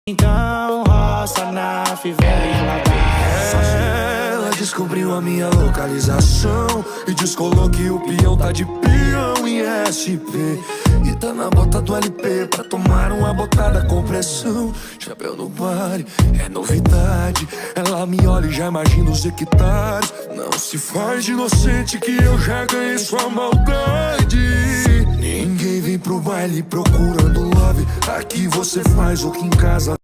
Então roça na fivela. Ela descobriu a minha localização e descolou que o peão tá de peão em SP. E tá na bota do LP pra tomar uma botada com pressão. Chapéu no baile, é novidade. Ela me olha e já imagina os hectares. Não se faz de inocente que eu já ganhei sua maldade. Ninguém vem pro baile procurando love. Aqui você faz o que em casa